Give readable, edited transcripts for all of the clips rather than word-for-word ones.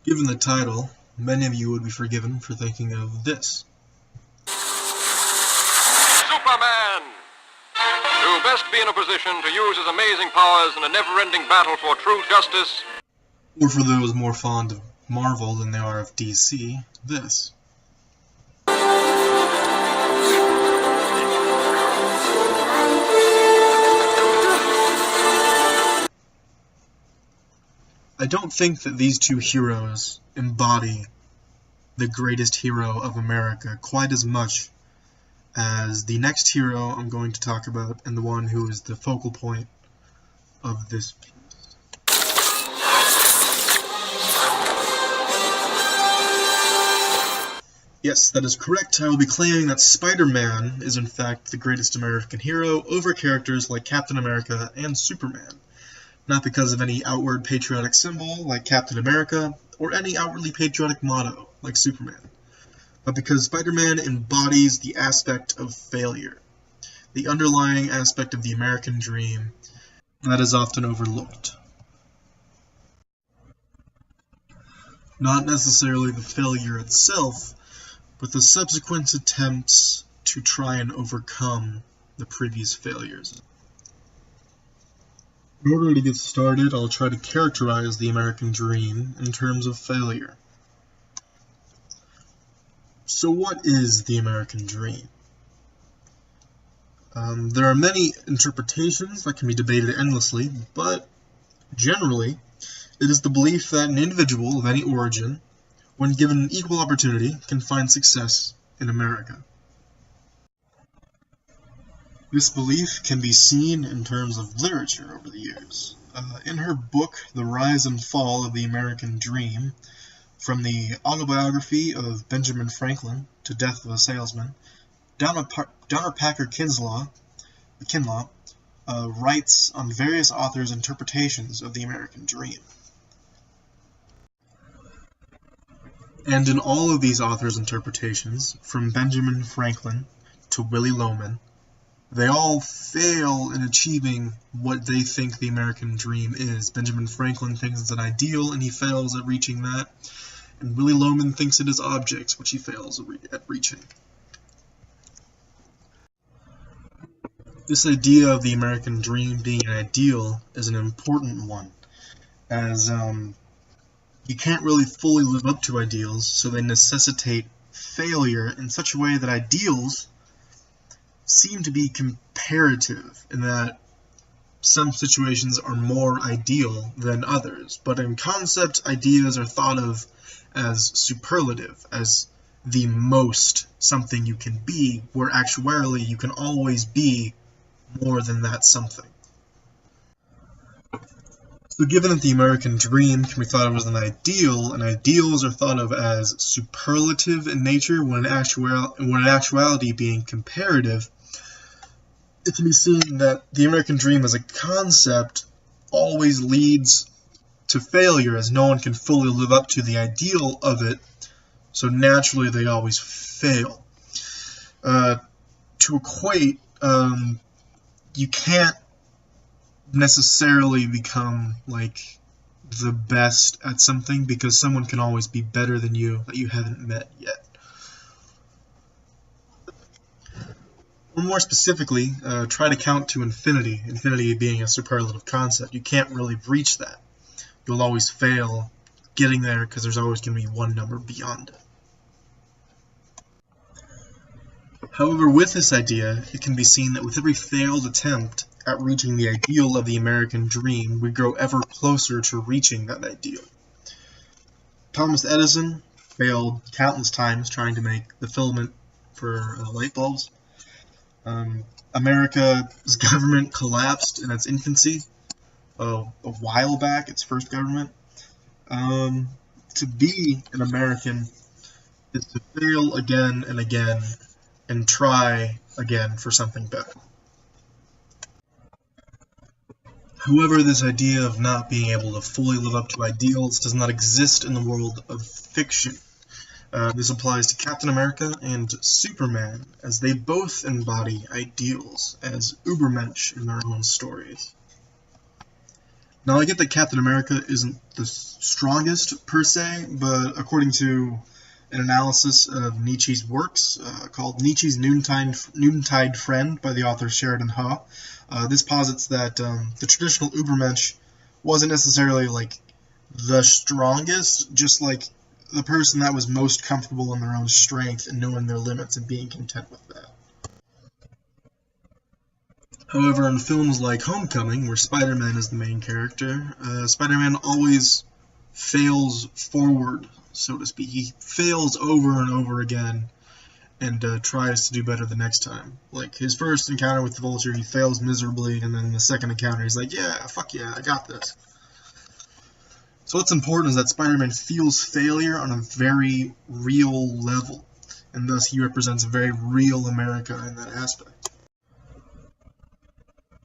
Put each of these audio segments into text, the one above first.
Given the title, many of you would be forgiven for thinking of this. Superman! To best be in a position to use his amazing powers in a never-ending battle for true justice. Or for those more fond of Marvel than they are of DC, this. I don't think that these two heroes embody the greatest hero of America quite as much as the next hero I'm going to talk about and the one who is the focal point of this piece. Yes, that is correct. I will be claiming that Spider-Man is in fact the greatest American hero over characters like Captain America and Superman. Not because of any outward patriotic symbol like Captain America, or any outwardly patriotic motto like Superman, but because Spider-Man embodies the aspect of failure, the underlying aspect of the American dream that is often overlooked. Not necessarily the failure itself, but the subsequent attempts to try and overcome the previous failures. In order to get started, I'll try to characterize the American dream in terms of failure. So what is the American dream? There are many interpretations that can be debated endlessly, but generally, it is the belief that an individual of any origin, when given equal opportunity, can find success in America. This belief can be seen in terms of literature over the years. In her book, The Rise and Fall of the American Dream, from the autobiography of Benjamin Franklin to Death of a Salesman, Donna Packer Kinlaw writes on various authors' interpretations of the American dream. And in all of these authors' interpretations, from Benjamin Franklin to Willy Loman, they all fail in achieving what they think the American dream is. Benjamin Franklin thinks it's an ideal, and he fails at reaching that. And Willy Loman thinks it is objects, which he fails at reaching. This idea of the American dream being an ideal is an important one, as you can't really fully live up to ideals, so they necessitate failure in such a way that ideals seem to be comparative in that some situations are more ideal than others, but in concept, ideas are thought of as superlative, as the most something you can be, where actually you can always be more than that something. So given that the American dream can be thought of as an ideal, and ideals are thought of as superlative in nature, when in actuality being comparative, it can be seen that the American dream as a concept always leads to failure, as no one can fully live up to the ideal of it, so naturally they always fail. To equate, you can't necessarily become like the best at something, because someone can always be better than you that you haven't met yet. Or more specifically, try to count to infinity, infinity being a superlative concept. You can't really reach that. You'll always fail getting there because there's always going to be one number beyond it. However, with this idea, it can be seen that with every failed attempt at reaching the ideal of the American dream, we grow ever closer to reaching that ideal. Thomas Edison failed countless times trying to make the filament for light bulbs. America's government collapsed in its infancy a while back, its first government. To be an American is to fail again and again and try again for something better. However, this idea of not being able to fully live up to ideals does not exist in the world of fiction. This applies to Captain America and Superman, as they both embody ideals as Ubermensch in their own stories. Now, I get that Captain America isn't the strongest per se, but according to an analysis of Nietzsche's works called Nietzsche's Noontide Friend by the author Sheridan Ha, this posits that the traditional Übermensch wasn't necessarily like the strongest, just like the person that was most comfortable in their own strength and knowing their limits and being content with that. However, in films like Homecoming, where Spider-Man is the main character, Spider-Man always fails forward, so to speak. He fails over and over again and tries to do better the next time. Like, his first encounter with the Vulture, he fails miserably, and then the second encounter, he's like, yeah, fuck yeah, I got this. So what's important is that Spider-Man feels failure on a very real level, and thus he represents a very real America in that aspect.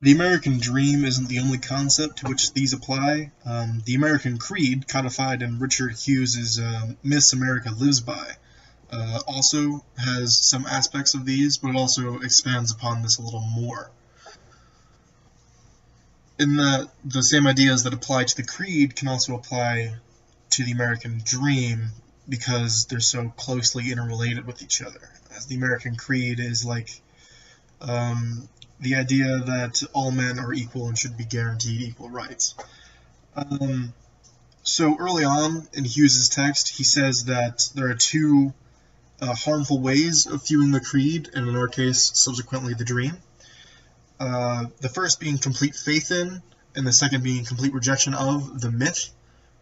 The American dream isn't the only concept to which these apply. The American creed, codified in Richard Hughes' Miss America Lives By, also has some aspects of these, but it also expands upon this a little more. In that, the same ideas that apply to the creed can also apply to the American dream, because they're so closely interrelated with each other. As the American creed is like the idea that all men are equal and should be guaranteed equal rights. So early on in Hughes' text, he says that there are two harmful ways of viewing the creed, and in our case, subsequently the dream. The first being complete faith in, and the second being complete rejection of the myth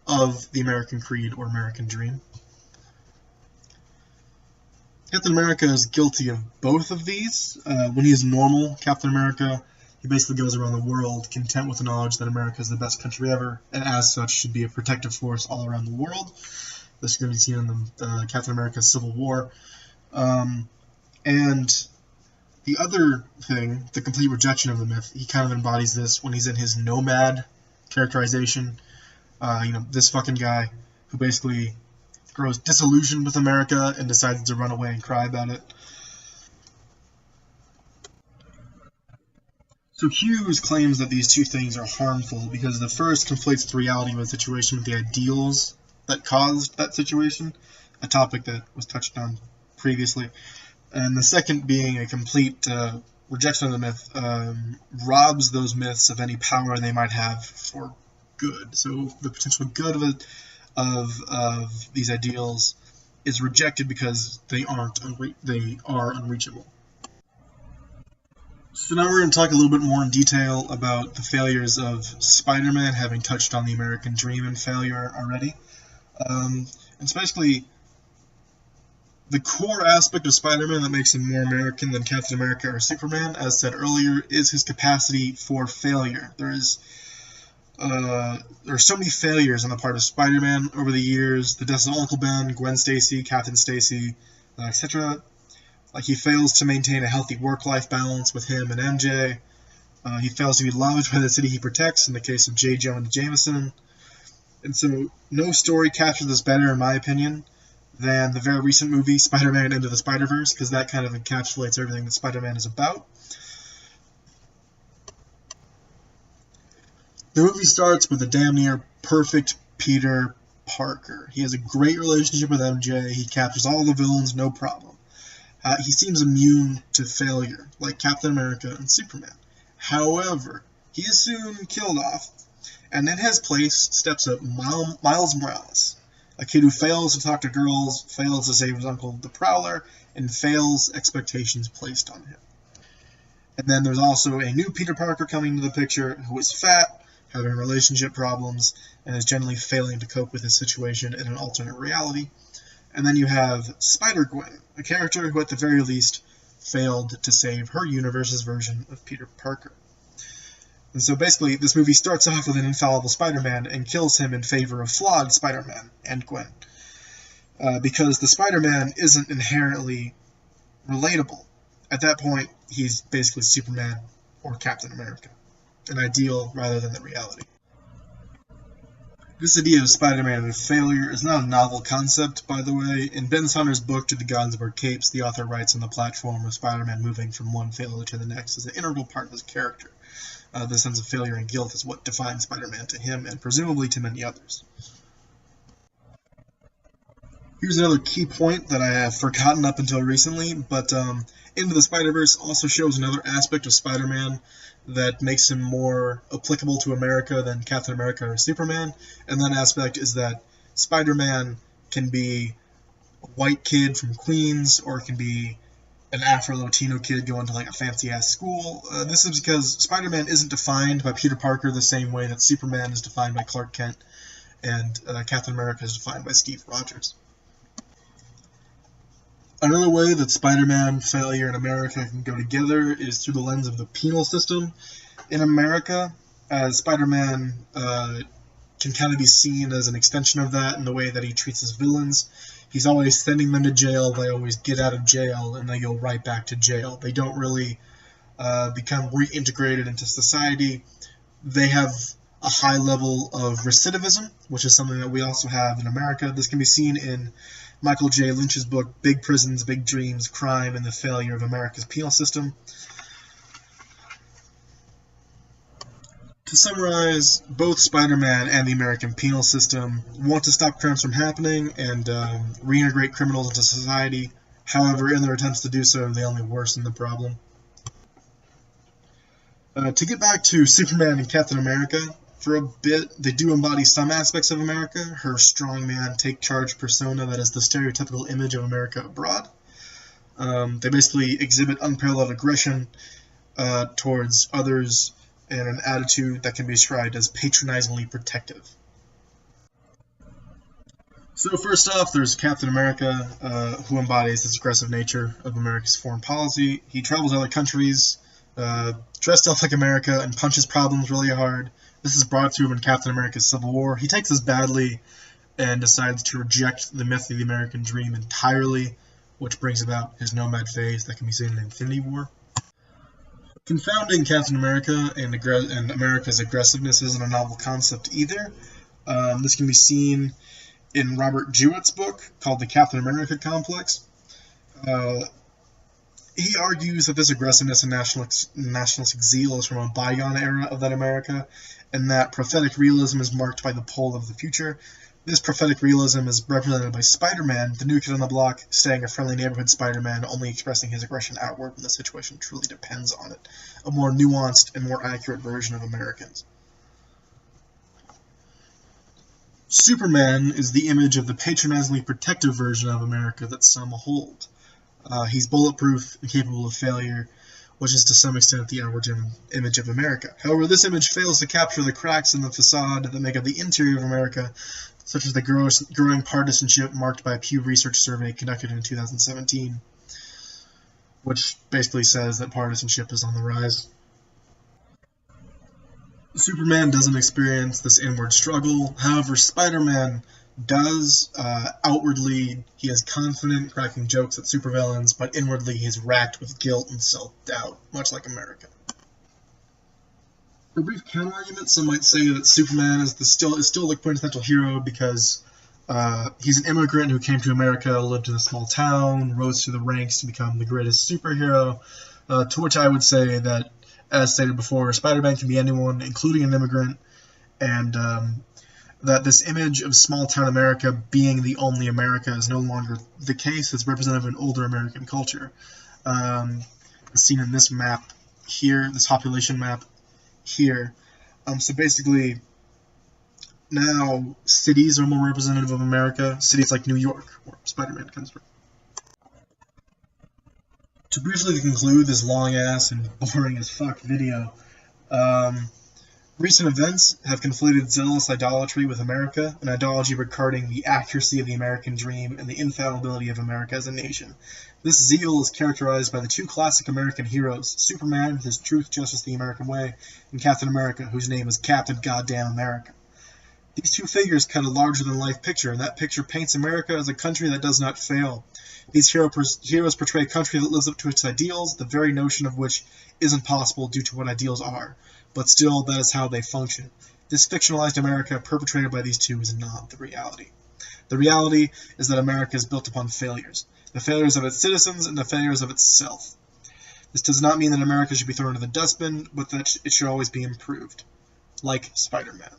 of the American creed or American dream. Captain America is guilty of both of these. When he is normal Captain America, he basically goes around the world content with the knowledge that America is the best country ever, and as such should be a protective force all around the world. This is going to be seen in the Captain America Civil War. And the other thing, the complete rejection of the myth, he kind of embodies this when he's in his nomad characterization. This fucking guy who basically grows disillusioned with America and decides to run away and cry about it. So Hughes claims that these two things are harmful because the first conflates the reality of a situation with the ideals that caused that situation, a topic that was touched on previously. And the second, being a complete rejection of the myth, robs those myths of any power they might have for good. So the potential good of these ideals is rejected because they are unreachable. So now we're going to talk a little bit more in detail about the failures of Spider-Man, having touched on the American dream and failure already. It's basically the core aspect of Spider-Man that makes him more American than Captain America or Superman, as said earlier, is his capacity for failure. There are so many failures on the part of Spider-Man over the years. The deaths of Uncle Ben, Gwen Stacy, Captain Stacy, etc. Like, he fails to maintain a healthy work-life balance with him and MJ. He fails to be loved by the city he protects in the case of J. Jonah Jameson. And so no story captures this better, in my opinion, than the very recent movie Spider-Man Into the Spider-Verse, because that kind of encapsulates everything that Spider-Man is about. The movie starts with a damn near perfect Peter Parker. He has a great relationship with MJ. He captures all the villains, no problem. He seems immune to failure, like Captain America and Superman. However, he is soon killed off, and in his place steps up Miles Morales, a kid who fails to talk to girls, fails to save his uncle the Prowler, and fails expectations placed on him. And then there's also a new Peter Parker coming into the picture who is fat, having relationship problems, and is generally failing to cope with his situation in an alternate reality. And then you have Spider-Gwen, a character who at the very least failed to save her universe's version of Peter Parker. And so basically, this movie starts off with an infallible Spider-Man and kills him in favor of flawed Spider-Man and Gwen. Because the Spider-Man isn't inherently relatable. At that point, he's basically Superman or Captain America. An ideal rather than the reality. This idea of Spider-Man and failure is not a novel concept, by the way. In Ben Saunders' book, To the Gods Wear Capes, the author writes on the platform of Spider-Man moving from one failure to the next as an integral part of his character. The sense of failure and guilt is what defines Spider-Man to him, and presumably to many others. Here's another key point that I have forgotten up until recently, but Into the Spider-Verse also shows another aspect of Spider-Man that makes him more applicable to America than Captain America or Superman, and that aspect is that Spider-Man can be a white kid from Queens, or it can be an Afro-Latino kid going to like a fancy-ass school. This is because Spider-Man isn't defined by Peter Parker the same way that Superman is defined by Clark Kent, and Captain America is defined by Steve Rogers. Another way that Spider-Man failure in America can go together is through the lens of the penal system. In America, Spider-Man can kind of be seen as an extension of that in the way that he treats his villains. He's always sending them to jail, they always get out of jail, and they go right back to jail. They don't really become reintegrated into society. They have a high level of recidivism, which is something that we also have in America. This can be seen in Michael J. Lynch's book, Big Prisons, Big Dreams, Crime, and the Failure of America's Penal System. To summarize, both Spider-Man and the American penal system want to stop crimes from happening and reintegrate criminals into society. However, in their attempts to do so, they only worsen the problem. To get back to Superman and Captain America, for a bit, they do embody some aspects of America, her strongman, take-charge persona that is the stereotypical image of America abroad. They basically exhibit unparalleled aggression towards others and an attitude that can be described as patronizingly protective. So first off, there's Captain America, who embodies this aggressive nature of America's foreign policy. He travels to other countries, dressed up like America, and punches problems really hard. This is brought to him in Captain America's Civil War. He takes this badly and decides to reject the myth of the American dream entirely, which brings about his nomad phase that can be seen in Infinity War. Confounding Captain America and America's aggressiveness isn't a novel concept either. This can be seen in Robert Jewett's book called The Captain America Complex. He argues that this aggressiveness and nationalistic zeal is from a bygone era of that America, and that prophetic realism is marked by the pull of the future. This prophetic realism is represented by Spider-Man, the new kid on the block, staying a friendly neighborhood Spider-Man, only expressing his aggression outward when the situation truly depends on it. A more nuanced and more accurate version of Americans. Superman is the image of the patronizingly protective version of America that some hold. He's bulletproof and capable of failure, which is to some extent the outward image of America. However, this image fails to capture the cracks in the facade that make up the interior of America, such as the growing partisanship marked by a Pew Research survey conducted in 2017, which basically says that partisanship is on the rise. Superman doesn't experience this inward struggle. However, Spider-Man does. Outwardly, he is confident, cracking jokes at supervillains, but inwardly he's racked with guilt and self-doubt, much like America. For a brief counter-argument, some might say that Superman is still the quintessential hero because he's an immigrant who came to America, lived in a small town, rose through the ranks to become the greatest superhero, to which I would say that, as stated before, Spider-Man can be anyone, including an immigrant, and that this image of small-town America being the only America is no longer the case. It's representative of an older American culture. As seen in this map here, this population map here. So basically, now cities are more representative of America. Cities like New York, where Spider-Man comes from. To briefly conclude this long-ass and boring-as-fuck video, recent events have conflated zealous idolatry with America, an ideology regarding the accuracy of the American dream and the infallibility of America as a nation. This zeal is characterized by the two classic American heroes, Superman with his truth, justice, the American way, and Captain America, whose name is Captain Goddamn America. These two figures cut a larger-than-life picture, and that picture paints America as a country that does not fail. These heroes portray a country that lives up to its ideals, the very notion of which isn't possible due to what ideals are. But still, that is how they function. This fictionalized America perpetrated by these two is not the reality. The reality is that America is built upon failures. The failures of its citizens and the failures of itself. This does not mean that America should be thrown into the dustbin, but that it should always be improved, like Spider-Man.